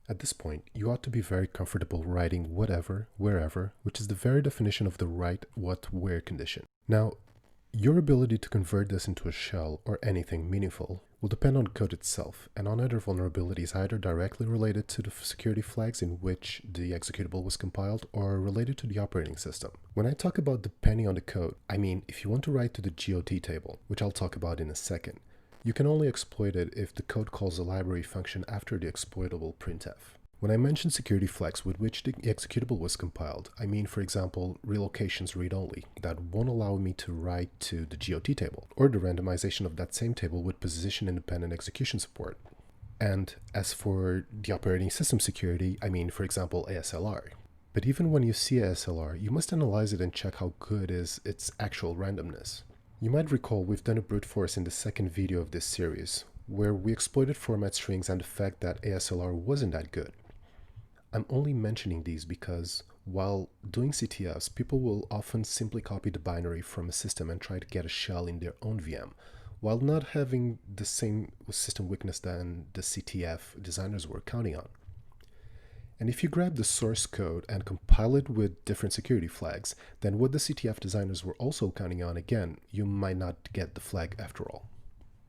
At this point, you ought to be very comfortable writing whatever, wherever, which is the very definition of the write, what, where condition. Now, your ability to convert this into a shell or anything meaningful will depend on code itself and on other vulnerabilities either directly related to the security flags in which the executable was compiled or related to the operating system. When I talk about depending on the code, I mean if you want to write to the GOT table, which I'll talk about in a second, you can only exploit it if the code calls a library function after the exploitable printf. When I mention security flags with which the executable was compiled, I mean, for example, relocations read-only that won't allow me to write to the GOT table, or the randomization of that same table with position-independent execution support. And as for the operating system security, I mean, for example, ASLR. But even when you see ASLR, you must analyze it and check how good is its actual randomness. You might recall we've done a brute force in the second video of this series, where we exploited format strings and the fact that ASLR wasn't that good. I'm only mentioning these because while doing CTFs, people will often simply copy the binary from a system and try to get a shell in their own VM, while not having the same system weakness than the CTF designers were counting on. And if you grab the source code and compile it with different security flags, then what the CTF designers were also counting on, again, you might not get the flag after all.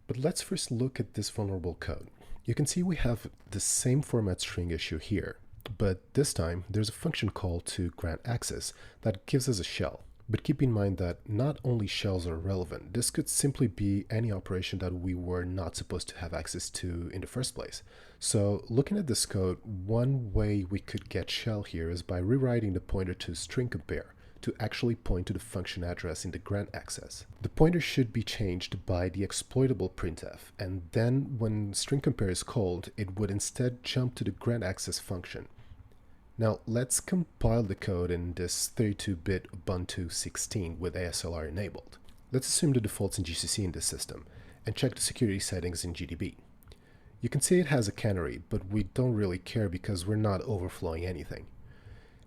But let's first look at this vulnerable code. You can see we have the same format string issue here, but this time there's a function call to grant access that gives us a shell. But keep in mind that not only shells are relevant, this could simply be any operation that we were not supposed to have access to in the first place. So looking at this code, one way we could get shell here is by rewriting the pointer to string compare to actually point to the function address in the grant access. The pointer should be changed by the exploitable printf, and then when string compare is called, it would instead jump to the grant access function. Now let's compile the code in this 32-bit Ubuntu 16 with ASLR enabled. Let's assume the defaults in GCC in this system and check the security settings in GDB. You can see it has a canary, but we don't really care because we're not overflowing anything.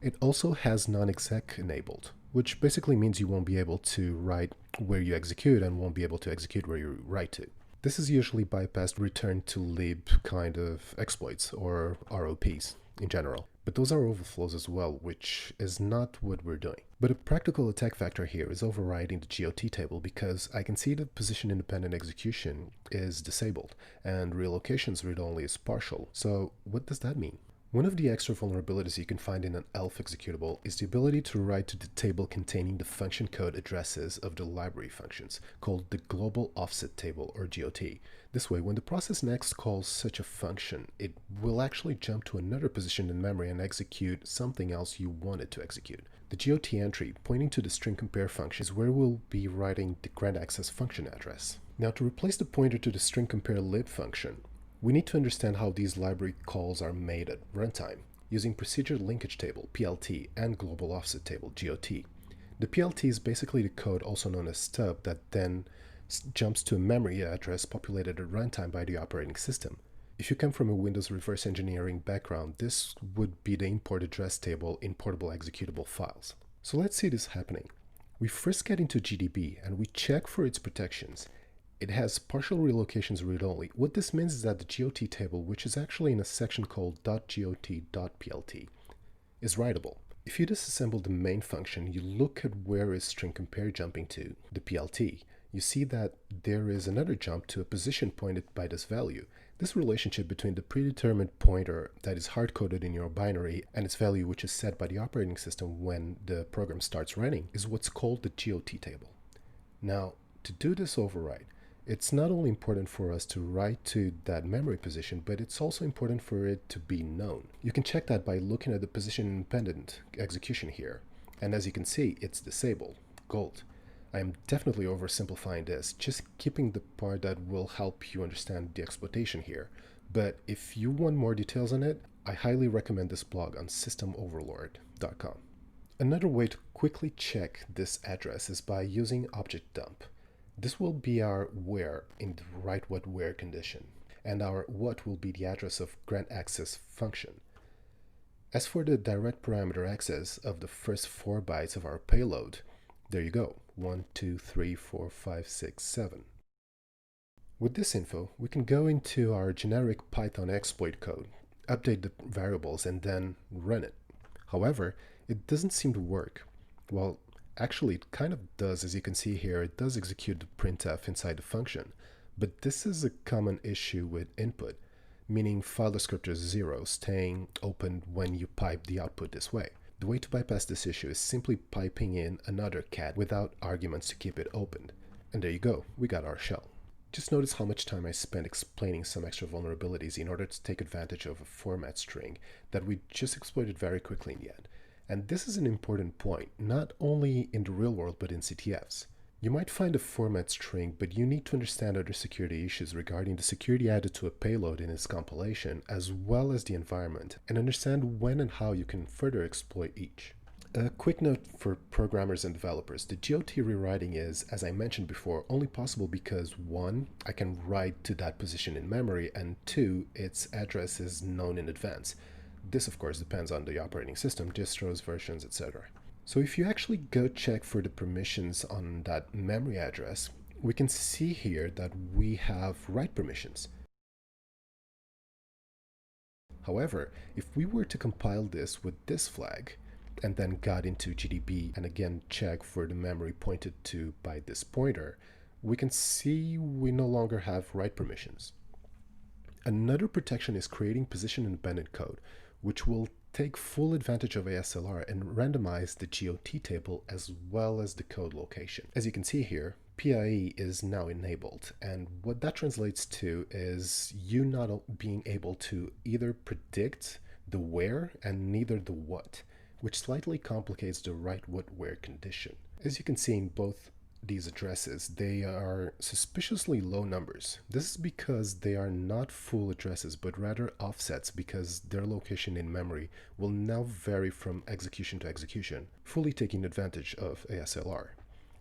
It also has non-exec enabled, which basically means you won't be able to write where you execute and won't be able to execute where you write to. This is usually bypassed return to lib kind of exploits or ROPs in general. But those are overflows as well, which is not what we're doing. But a practical attack factor here is overriding the GOT table because I can see that position independent execution is disabled and relocations read-only is partial. So what does that mean? One of the extra vulnerabilities you can find in an ELF executable is the ability to write to the table containing the function code addresses of the library functions, called the global offset table or GOT. This way, when the process next calls such a function, it will actually jump to another position in memory and execute something else you want it to execute. The GOT entry pointing to the string compare function is where we'll be writing the grant access function address. Now, to replace the pointer to the string compare lib function, we need to understand how these library calls are made at runtime using procedure linkage table, PLT, and global offset table, GOT. The PLT is basically the code also known as stub that then jumps to a memory address populated at runtime by the operating system. If you come from a Windows reverse engineering background, this would be the import address table in portable executable files. So let's see this happening. We first get into GDB and we check for its protections. It has partial relocations read-only. What this means is that the GOT table, which is actually in a section called .got.plt, is writable. If you disassemble the main function, you look at where is string compare jumping to, the PLT, you see that there is another jump to a position pointed by this value. This relationship between the predetermined pointer that is hard-coded in your binary and its value which is set by the operating system when the program starts running is what's called the GOT table. Now, to do this override, it's not only important for us to write to that memory position, but it's also important for it to be known. You can check that by looking at the position-independent execution here. And as you can see, it's disabled, gold. I am definitely oversimplifying this, just keeping the part that will help you understand the exploitation here. But if you want more details on it, I highly recommend this blog on systemoverlord.com. Another way to quickly check this address is by using object dump. This will be our where in the write what where condition, and our what will be the address of grant access function. As for the direct parameter access of the first 4 bytes of our payload, there you go, 1, 2, 3, 4, 5, 6, 7. With this info, we can go into our generic Python exploit code, update the variables, and then run it. However, it doesn't seem to work. Well, actually it kind of does. As you can see here, it does execute the printf inside the function, but this is a common issue with input, meaning file descriptor 0 staying open when you pipe the output this way. The way to bypass this issue is simply piping in another cat without arguments to keep it opened. And there you go, we got our shell. Just notice how much time I spent explaining some extra vulnerabilities in order to take advantage of a format string that we just exploited very quickly in the end. And this is an important point, not only in the real world, but in CTFs. You might find a format string, but you need to understand other security issues regarding the security added to a payload in its compilation, as well as the environment, and understand when and how you can further exploit each. A quick note for programmers and developers. The GOT rewriting is, as I mentioned before, only possible because 1, I can write to that position in memory, and 2, its address is known in advance. This, of course, depends on the operating system, distros, versions, etc. So if you actually go check for the permissions on that memory address, we can see here that we have write permissions. However, if we were to compile this with this flag, and then got into GDB and again check for the memory pointed to by this pointer, we can see we no longer have write permissions. Another protection is creating position independent code, which will take full advantage of ASLR and randomize the GOT table as well as the code location. As you can see here, PIE is now enabled, and what that translates to is you not being able to either predict the where and neither the what, which slightly complicates the write what where condition. As you can see in both these addresses, they are suspiciously low numbers. This is because they are not full addresses, but rather offsets, because their location in memory will now vary from execution to execution, fully taking advantage of ASLR.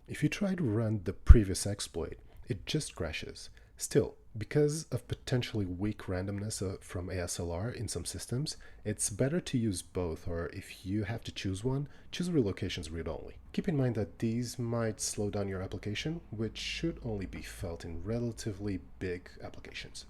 If you try to run the previous exploit, it just crashes. Still, because of potentially weak randomness from ASLR in some systems, it's better to use both, or if you have to choose one, choose relocations read-only. Keep in mind that these might slow down your application, which should only be felt in relatively big applications.